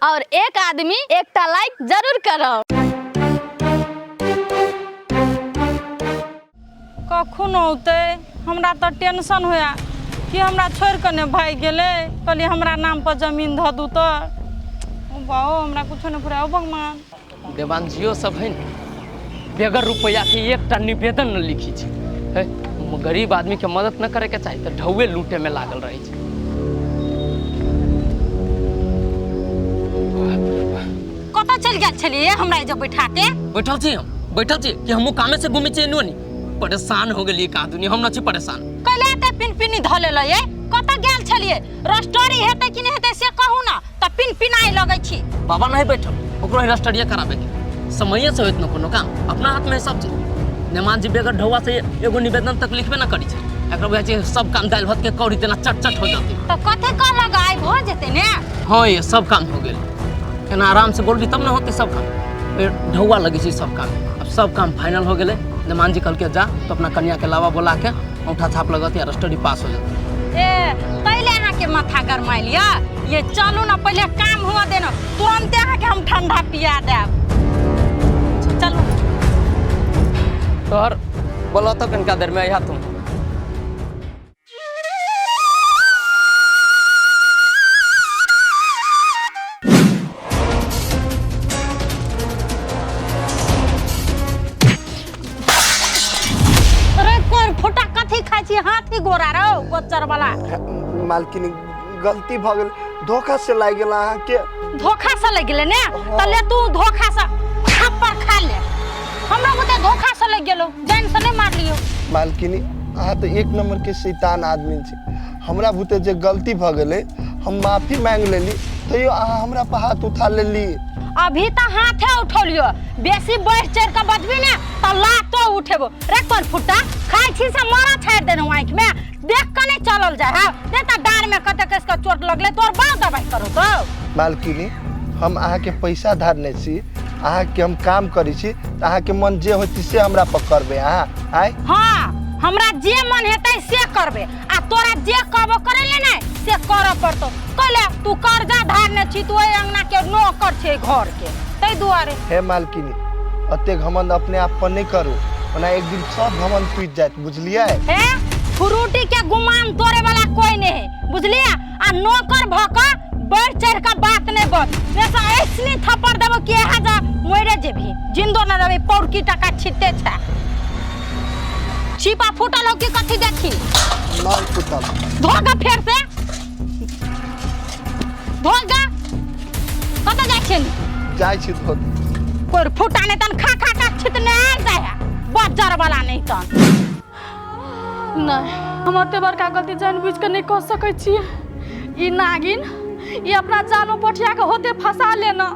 और एक आदमी एक लाइक जरूर करो। कखन औते हमरा तो टेंशन होया कि हमरा छोड़ के ने भाई गेले कहली हमरा नाम पर जमीन ध दू तो बाओ हमरा कुछ न पुराओ भगवान। देवांशियो सब है बेगर रुपया के एक निवेदन न लिखी है। गरीब आदमी के मदद न करे के चाहिए तो ढौए लूटे में लागल रही है। कत चल गया छलिए हमरा जब बैठा के बैठल छी हम बैठल छी कि हमहु कामे से घूमे छी नुनी परेशान हो गेली का दुनिया हम न छी परेशान कइले ते पिनपिनी धले लए कत गेल छलिए रस्टोरी हेते कि नहीं हेते से कहू ना त पिनपिनाई लगै छी। बाबा नहीं बैठल ओकरो रस्टरिया कराबे के समय से होइत न कोनो काम अपना हाथ में सब चीज। नेमान जी बेगर ढौआ से एगो निवेदन तक लिखबे न करी छै एकरा बुझाइ छै सब काम दाल भात के कौड़ी तेना चट हो जाती त कथे क लगाई भ जेते ने। हां ये सब काम हो गेल एना आराम से बोलबी तब न होते सब काम ढौआ लगी छै सब काम। अब सब काम फाइनल हो गेले नेमान जी कल के जा तो अपना कन्या के लावा बोला के औंठा छाप लगत या रस्टडी पास हो जाती। ए पहले अहाँ के माथा गरमाई लिया ये चलू ना पहले काम हुआ देना तुरंत अहाँ के हम ठंडा पिया देब चलू। तोहर बोला तो कनका देर में आया तुम हाथी गोरा रो गोचर वाला मालकिनी गलती भ गेल धोखा से लाग गेल अहाँ के धोखा से लग गेले ने तले तू धोखा से थप्पड़ खा ले हमरा बते धोखा से लग गेलो जान से नहीं मार लियो। मालकिनी अहाँ तो एक नंबर के शैतान आदमी छी हमरा बुते जे गलती भ गेले हम माफी मांग लेली तो अहाँ हमरा पर हाथ उठा लेली। अभी तो हाथे उठौलियो बेसी बढ़ चढ़ के बजबी ने त लातो उठेबो रे कोन फुट्टा खाइ छी से मारा छाड़ देनो आंख में देख के नहीं चलल जाय है दे त डार में कते कस के चोट लगले तोर बा दवाई करो तो। मालकिनी हम अहाँ के पैसा धारने छी अहाँ के हम काम करी छी अहाँ के मन जे होती से हमरा पर करबे अहाँ आय। हां हमरा जे मन हेतै से करबे आ तोरा जे कहबो करेले नै से कर पड़तो कहले तू कर्जा धारने छी तू अंगना के नौकर छे घर के तै दुआरे। हे मालकिनी अते घमंड अपने आप पर नहीं करू वरना एक दिन सब घमंड टूट जात बुझलिए। हे फ्रूटी के गुमान तोरे वाला कोई नहीं है बुझलिए आ नौकर भका बढ़ चढ़ का बात नहीं बस जैसा ऐसनी थप्पड़ देबो के हाजा मोरे जेभी जिंदो न रहे पौरकी टका छिटे छ छिपा फुटल हो के कथि देखी नहीं फुटल धोगा फेर से धोगा कत जाय छै जाय छी धो कोर फुटा ने तन खा खा छितने जाय बजर वाला नहीं तन नहीं हम ओते बड़का गलती जानबूझ के नहीं कर सकै छी। ई नागिन ये अपना जानो पोठिया के होते फंसा लेना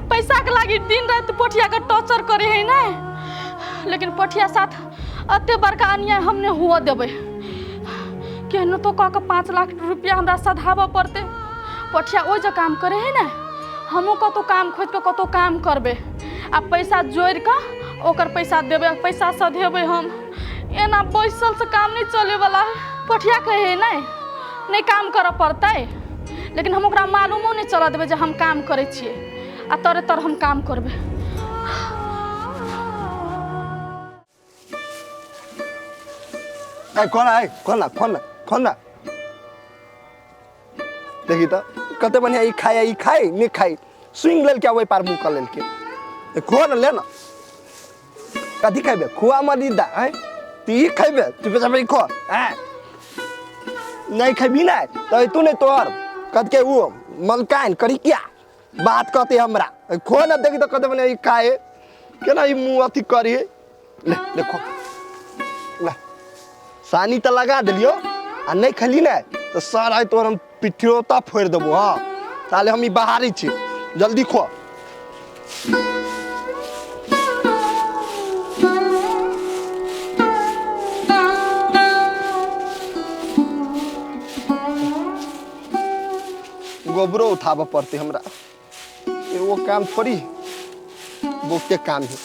पैसा के लागी दिन रात पोठिया के टॉर्चर करे है ना लेकिन पोठिया साथ अते बड़का अन्याय हमने हुआ देबे केहनो तो कह के 5 लाख रुपया हमरा सधाबे पड़ते पोठिया ओ जे काम करे है ना हमहू कतो काम खोज के कतो काम करबे आ पैसा जोड़ के ओकर पैसा देबे पैसा सधेबे हम एना बैसल से काम नहीं चले वाला है। पोठिया कहे नहीं काम करे पड़ते लेकिन हम ओकरा मालूमो नहीं चला देबे जे हम काम करे छिए आ तोरे तर हम काम करबे। ए खोना देखी तो कते बढ़िया ई खाए नहीं खाई स्विंग लेल क्या वही पार मुंह कर लेल के खोन ले ना कथी खाइबे खुआ मरीदा है तू ई खाइबे तू पैसा में खो नहीं खाइबी ना तो तू नहीं तोर कद के वो मलकाइन करी क्या बात कहते हमरा खो ना देखी तो कते बढ़िया ई खाए केना ई मुंह अथी करी ले देखो ले सानी तो लगा दिलियो आ नहीं खली ना तो सर आइ तोर हम पिठियोता फोड़ देबो। हां ताले हम ई बाहरी छी जल्दी खो। गोबरो उठाबे पड़ते हमरा वो काम थोड़ी वो के काम है।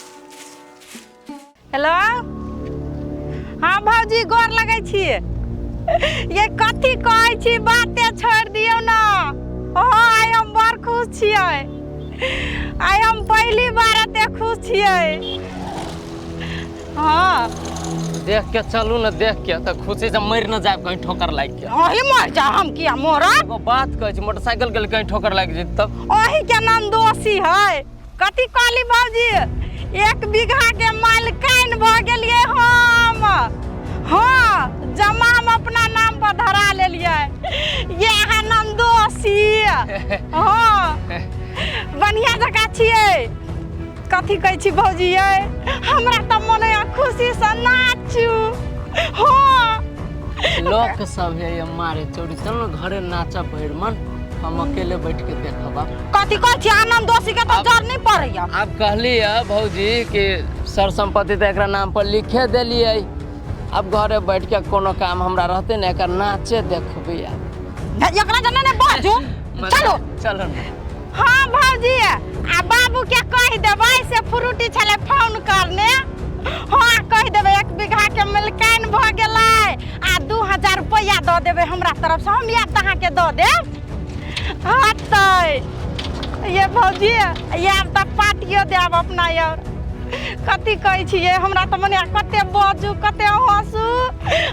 हेलो हाँ भौजी गोर लगे छिए ये कथी कहै छी बाते छोड़ दियो ना। हां आई हम बड़ खुश छियै आइ हम पहली बार एते खुश छियै। हाँ देख के चलू ना, देख के तो खुशी से मर न जाए कहीं ठोकर लाग के। अही मर जा, हम किया मोरब? एगो बात कहै छी, मोटरसाइकिल के कहीं ठोकर लाग जेत तब अही के नाम दोषी है। कथी कहली बाबूजी? 1 बीघा के मालिकाइन भ गेलिए हम। हाँ जमा हम अपना नाम पर धरा लेलिए, ये है नाम दोषी। हाँ बढ़िया जगह छियै। कथी कहै छी भौजी ये? हमरा त मने खुशी से नाचू। हाँ लोग सब है ये मारे चोरी, चल ना घरे नाचा भैर मन, हम अकेले बैठ के देखबा। कथी कहै छी? आनंद दोषी के तो जर नहीं पड़ैया। आप कहली है भौजी कि सर संपत्ति तो एकरा नाम पर लिखे देलिए, अब घरे बैठ के कोनो काम हमरा रहते न एकर नाचे देखबी। एकरा जने ने बाजू। चलो चलो। हाँ भौजी आ बाबू के कह देबै से फ्रूटी छले फोन करने। हाँ कह देबै 1 बीघा के मालिकाइन भ गेलै आ 2000 रुपया द देबै हमरा तरफ से, हम या तहाँ के द देब। हतै ये भौजी ये त पार्टियो देब अपना यार। कथी कहै छियै? हमरा त मने कते बाजू कते हंसू,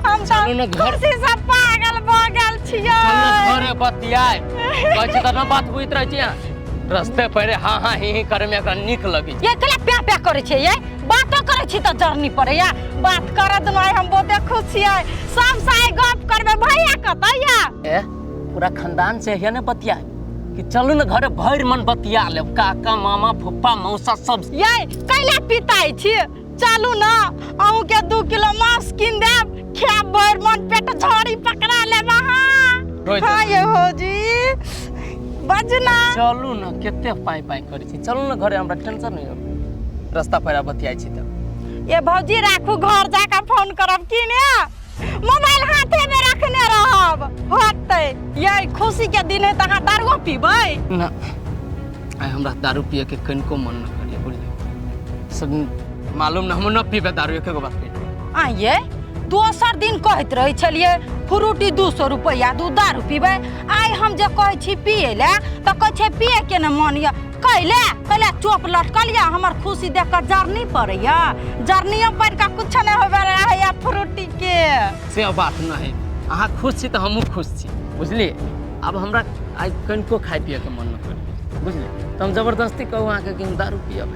हम त खुशी से पागल भ गेल छियै। घरे बतियाए कहै छी त न बात बुझित रहै छी। रस्ते पर हाँ हाँ ही करे में एकरा निक लगी। ये कला प्या प्या करे छै ये? बातो करे छी त जरनी पड़े या। बात कर दनाई हम बहुते खुश छियै। सब साए गप करबे भैया कतैया? ए पूरा खानदान से है ने बतियाए कि चलू न घरे भैर मन बतिया ले, काका मामा फुप्पा मौसा सब। ये कैला पिताई छी? चलू ना अहू के 2 किलो मांस किन देब, खाब भैर मन पेट झड़ी पकड़ा ले वहां। हां ये होजी बजना। चलू न केते पाई पाई करै छी, चलू न घरे, हमरा टेंशन नहीं हो। रास्ता पर बतियाई छी त ये भौजी राखू, घर जाके फोन करब कि ने? मोबाइल हाथे में रखने रहब। होतै ये खुशी के दिन है त हां दारू पीबै ना? आई हमरा दारू पिए के कनको मन न करिए, बुझलिए? सब मालूम न, हम न पीबे दारू, एक बात कहि। आइए दोसर दिन कहत रही छलिए फ्रूटी 200 रुपया दू दारू पीबे। आई हम जे कहै छी पिए ले त कहै छै पिए के न मन या। कैले चोप लटकलिया, हमर खुशी देख के जर्नी पड़ैया। जर्नियो पर का कुछ नहीं होबे रहे या फ्रूटी के। से बात न है, अहाँ खुश छी त हमहू खुश छी, बुझलिए? अब हमरा आई कनको खाए पिए के मन न करिए, बुझलिए? त हम जबरदस्ती कहू अहाँ के कि हम दारू पियब।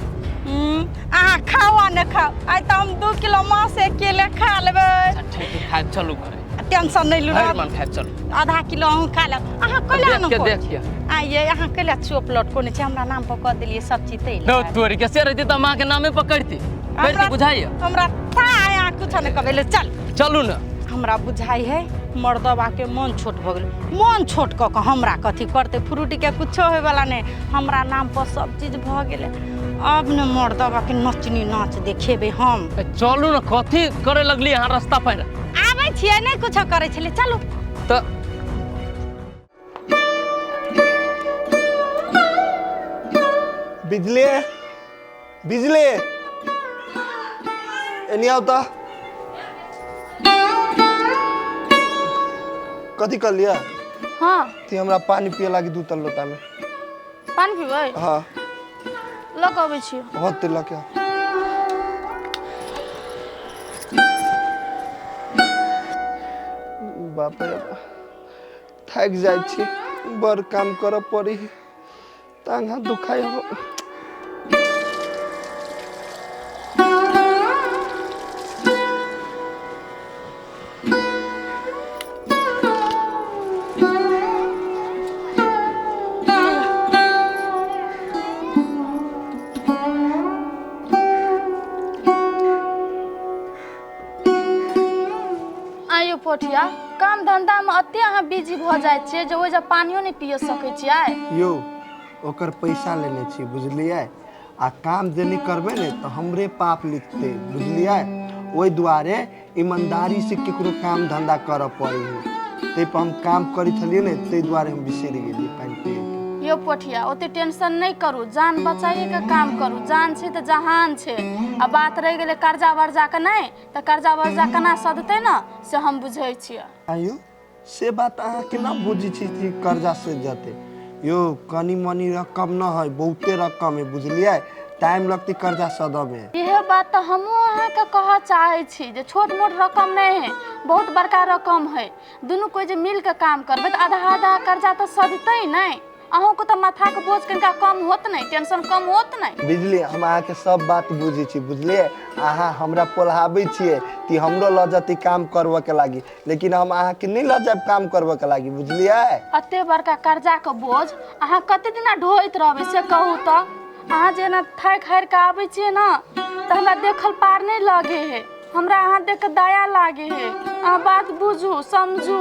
अहाँ खाओ न खाओ, आई त हम 2 किलो मांस अकेले खा लेबै। ठीक है खाए चलू घरे, टेंशन नहीं लो। मन खाए चलू। आधा किलो हम खा लेब। अहाँ कैला न देख के आइए अहाँ कैला चोप लटकोने छै? हमरा नाम पर क देलिए सब चीज तै। नो तोरी के से रहती त मां के नामे पकड़ती, करती बुझाइए? हमरा था यहाँ कुछ न कबेले। चल चलू न। हमरा बुझाई है मर्दबा के मन छोट भ गेल। मन छोट क के हमरा कथी करते? फ्रूटी के कुछो होय वाला नहीं, हमरा नाम पर सब चीज भ गेले। अब न मर्दबा के नचनी नाच देखेबे हम। चलू न, कथी करे लगली यहाँ रास्ता पर? आबै छियै नहीं कुछो करे छले। चलू त बिजली बिजली एनी आओ त। कथी कर लिया? हाँ ती हमरा पानी पिए लागी 2 लोटा में। पानी पीबै? हाँ ल के अबै छी। होते लके बाप रे बाप, थक जाय छी, बड़ काम कर पड़ी, टांग हाथ दुखाई हो। आइयो पोठिया, काम धंधा में अते अहाँ बिजी भ जाय छियै जे ओइ जे पानियो नहीं पिए सकै छियै। यो ओकर पैसा लेने छी, बुझलिए? आ काम जे नहीं करबे ने तो हमरे पाप लिखते, बुझलिए? ओइ दुआरे ईमानदारी से केकरो काम धंधा कर पड़ी है। ते पर हम काम करी थलिए ने, ते दुआरे हम बिसरि गेली पानी पिए। यो पोठिया ओते टेंशन नहीं करू, जान बचाइए के काम करू। जान छै त जहान छै। आ बात रह गेलै कर्जा वर्जा के नहीं त कर्जा वर्जा केना सधतै न से हम बुझै छियै। आइयो से बात अहाँ के ना बुझी छी कि कर्जा से जते। यो कनी मनी रकम न है, बहुते रकम है, बुझलिए? टाइम लगती कर्जा सद में। यह बात तो हमू अहाँ के कह चाहे छी जे छोट मोट रकम नहीं है, बहुत बड़का रकम है। दोनों कोई जो मिल के काम करबे तो आधा आधा कर्जा तो सदते नहीं। अहूँ को तो माथा के बोझ कनिका कम होत नहीं, टेंशन कम होत नहीं। बिजली हम अहाँ के सब बात बुझे छी, बुझलिए? अहाँ हमरा पोल्हाबे छिए कि हमरो ल जती काम करबे के लागी, लेकिन हम अहाँ के नहीं ल जाब काम करबे के लागी, बुझलिए? अते बड़का कर्जा के बोझ अहाँ कते दिना ढोइत रहबे से कहू तो। अहाँ जेना थाक हार के आबै छिए ना तो हमरा देखल पार नहीं लगे है, हमरा अहाँ देख के दया लागे है। अहाँ बात बुझू समझू।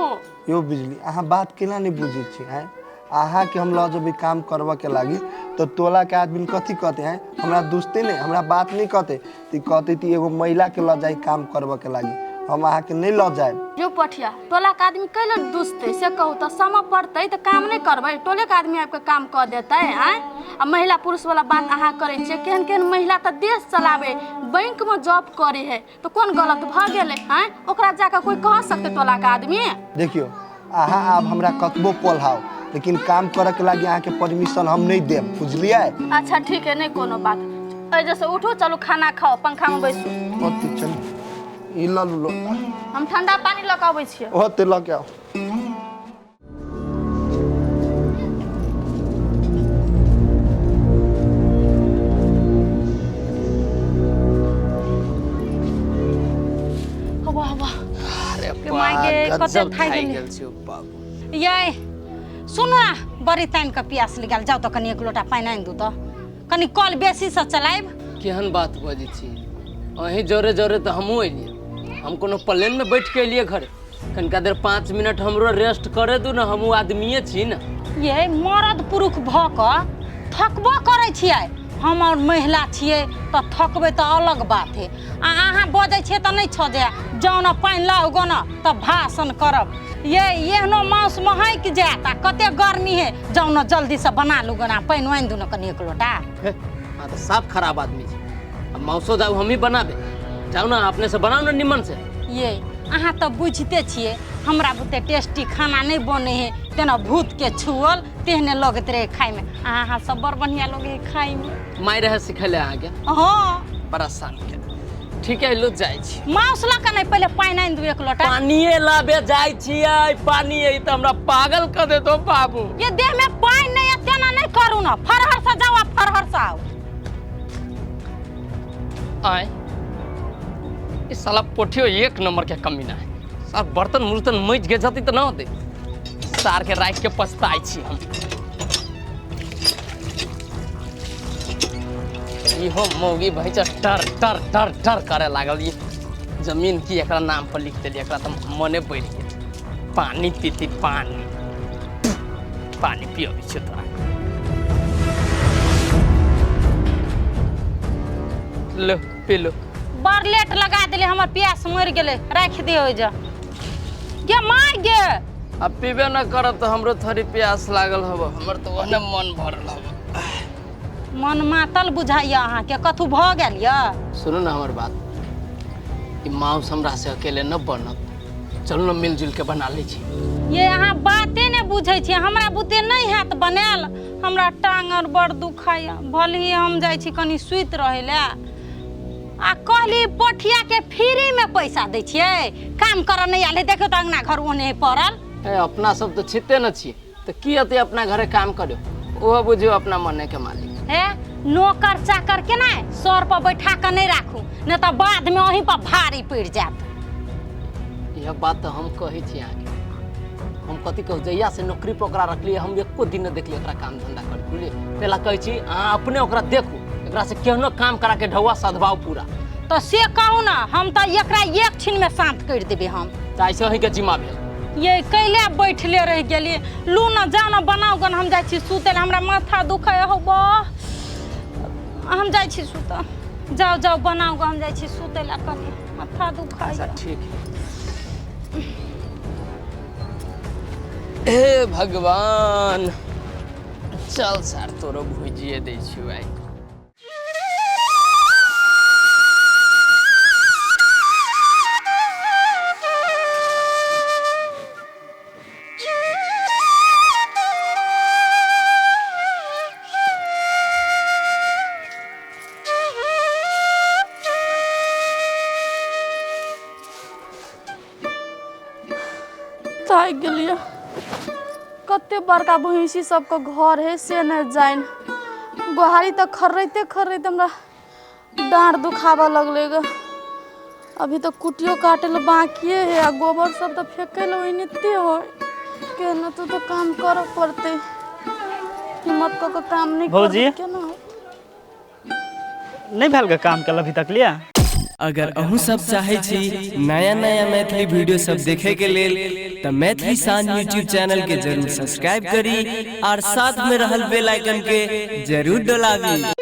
यो बिजली अहाँ बात केला नहीं बुझे छी हैं? अहाँ के हम ल जब काम करबे के लागी तो टोला के आदमी कथी कहते हैं? हमरा दोस्ते नहीं, हमरा बात नहीं कहते, ती कहते ती एगो महिला के ल जाई काम करबे के लागी, हम अहाँ के नहीं ल जाए। जो पठिया टोला के आदमी कैले दुसते से कहू तो समय पड़ते तो काम नहीं करबे, टोले के आदमी आपके काम कर देते हैं। आ महिला पुरुष वाला बात अहाँ करे छे, केहन केहन महिला तो देश चलावे, बैंक में जॉब करे है, तो कौन गलत भ गेले हैं? ओकरा जाकर कोई कह सकते टोला के आदमी? देखियो अहाँ आप हमरा कतबो पोल्हाओ, लेकिन काम करे के लागी अहाँ के परमिशन हम नहीं देब, बुझलिए? अच्छा ठीक है, नहीं कोनो बात। ए जैसे उठो चलो खाना खाओ, पंखा में बैसू। ओते चल ई ल लो, हम ठंडा पानी ल के आबै छियै। ओते ल के आओ। हवा हवा अरे मायके कते थाक गेल गेल छी बाबू। ये सुनो ना, बड़ी टाइम का प्यास लगल, जाओ तो कनी एक लोटा पानी आनि दू तो, कनी कल बेसी से चलाइब। केहन बात बजै छी? अहीं जोरे जोरे तो हमहूँ एलिए, हम कोनो प्लेन में बैठ के एलिए घरे। कनिका देर 5 मिनट हमरो रेस्ट करे दू ना, हमहूँ आदमीये छी ना। ये मर्द पुरुष भ क थकबो करे छियै, हम और महिला छियै तो थकबे तो अलग बात है। आ अहाँ बजै छियै तो नहीं छ जाए, जाओ ना पानी लाओ गो ना तब भाषण करब। ये एहनो मांस महक जात, आ कते गर्मी है, जाओ ना जल्दी से बना लू गो ना, पानी आनि दू ना कनी एक लोटा। हाँ तो साफ खराब आदमी छी। अब मौसो जाऊ हम ही बनाबे, जाओ ना अपने से बनाओ ना निमन से। ये अहाँ तो बुझते छिए हमरा बुते टेस्टी खाना नहीं बने है, तेना भूत के छुअल तेहने लगत रहे खाए में। अहाँ सब बड़ बढ़िया लगे है खाए में। माय रहे सिखले आगे हाँ परेशान के। ठीक है लो जाय छी। मांस ला के नहीं पहले पानी आनि दू एक लोटा। पानीए लाबे जाय छियै, पानी है तो हमरा पागल कर दे दो बाबू। ये देह में पानी नहीं है तेना नहीं करू ना, फरहर से जाओ, फरहर से आओ। आए इस साला पोठियो एक नंबर के कमीना है। सार बर्तन मुर्तन मैच के जती तो ना होते, सार के राख के पछताई छी हम। इहो मौगी भैंस टर टर टर टर करे लागल। ये जमीन की एकरा नाम पर लिख देली, एकरा तो मने बढ़ गेल। पानी पीती पानी, पानी पियो बिछु तोरा। लो पी लो। बड़ लेट लगा दिले, हमर प्यास मर गेले, रख दे हो जा। के मार गे अब पीबे न करत तो हमरो थोड़ी प्यास लागल हब, हमर तो ओने मन भरल हब। मन मातल बुझाइया अहाँ के, कथु भ गेल य? सुनो ना हमर बात, कि माउस हमरा से अकेले न बनत, चलो न मिलजुल के बना लै छी। ये अहाँ बाते ने बुझै छी, हमरा बुते नहीं हाथ बनाल, हमरा टांग और बड़ दुखाइया। भले हम जाई छी कनी सुइत रहे ले, आ कहली पोठिया के फ्री में पैसा दै छियै, काम कर नहीं आले। देखो तो अंगना घर ओने पड़ल। ए अपना सब तो छिते न छिए, तो की अते अपना घरे काम करो, ओहो बुझियो अपना मने के मालिक है। नौकर चाकर के ना सर पर बैठा के नहीं राखू, नहीं तो बाद में वहीं पर भारी पड़ जात। यह बात तो हम कही छी आगे। हम कथी कहू, जहिया से नौकरी पर ओकरा रखलिए हम एको दिन न देखलिए ओकरा काम धंधा कर। बुझलिए, पहला कही छी अहाँ अपने ओकरा देखू, एकरा से केहनो काम करा के ढौआ सधबाऊ पूरा। तो से कहू ना, हम तो एकरा एक छिन में शांत कर देबे हम। ऐसे ही के जिम्मा भेल। ये कैले बैठले रह गेलिए, लू ना जाओ ना बनाओ गन, हम जाई छी सुते, हमरा माथा दुखाय हो बा, हम जाई छी सुते। जाओ जाओ बनाओ गन, हम जाई छी सुते ला, कनी माथा दुखाय। अच्छा ठीक है। हे भगवान, चल सर तोरो भुजिए दै छियो आई। थाक गेलिए कते बड़का भैंसी सबके घर है से न जाइन गोहारी तक खर्रैते खर्रैते हमरा डाँड़ दुखावा लगले ग अभी तो कुटियो काटे ला बाकिए है आ गोबर सब तो फेंके ला ओइनते हो केना तो काम कर पड़ते हिम्मत क काम नहीं भौजी? केना हो नहीं भेल काम कल अभी तक लिया। अगर अहूँ सब चाहे छी नया नया मैथिली वीडियो सब देखे के लेल त मैथिली शान यूट्यूब चैनल के जरूर सब्सक्राइब करी और साथ में रहल बेल आइकन के जरूर दबावी।